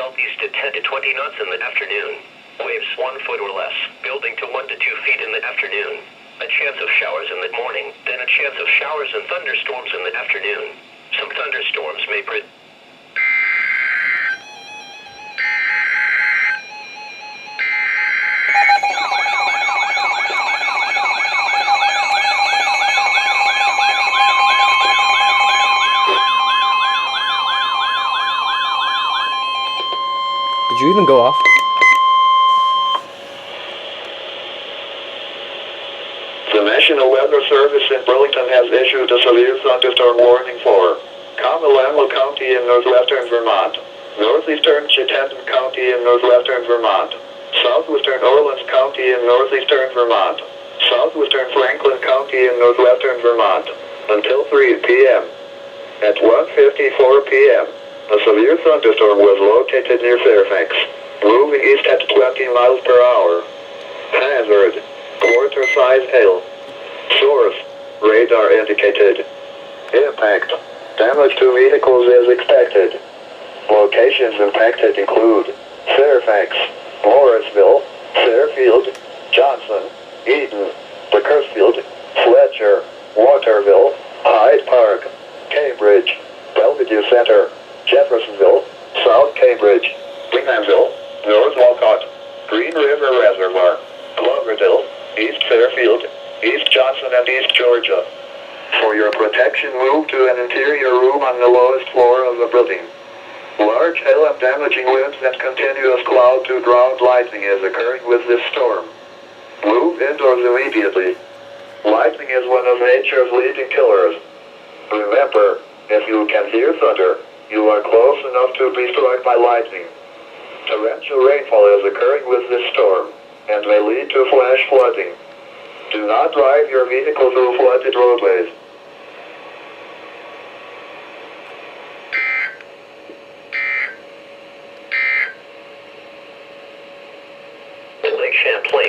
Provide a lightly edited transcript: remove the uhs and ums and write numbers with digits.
southeast at 10 to 20 knots in the afternoon. Waves 1 foot or less, building to 1 to 2 feet in the afternoon. A chance of showers in the morning, then a chance of showers and thunderstorms in the afternoon. Some thunderstorms may Did you even go off? The National Weather Service in Burlington has issued a severe thunderstorm warning for Comalamo County in northwestern Vermont, northeastern Chittenden County in northwestern Vermont, southwestern Orleans County in northeastern Vermont, southwestern Franklin County in northwestern Vermont, until 3 p.m. At 1:54 p.m., a severe thunderstorm was located near Fairfax, moving east at 20 miles per hour. Hazard: quarter-size hail. Source: radar indicated. Impact: damage to vehicles is expected. Locations impacted include Fairfax, Morrisville, Fairfield, Johnson, Eden, Bakersfield, Fletcher, Waterville, Hyde Park, Cambridge, Belvedere Center, Jeffersonville, South Cambridge, Binghamville, North Walcott, Green River Reservoir, Cloverdale, East Fairfield, East Johnson and East Georgia. For your protection, move to an interior room on the lowest floor of the building. Large hail and damaging winds and continuous cloud to ground lightning is occurring with this storm. Move indoors immediately. Lightning is one of nature's leading killers. Remember, if you can hear thunder, you are close enough to be struck by lightning. Torrential rainfall is occurring with this storm, and may lead to flash flooding. Do not drive your vehicle through flooded roadways. Lake Champlain.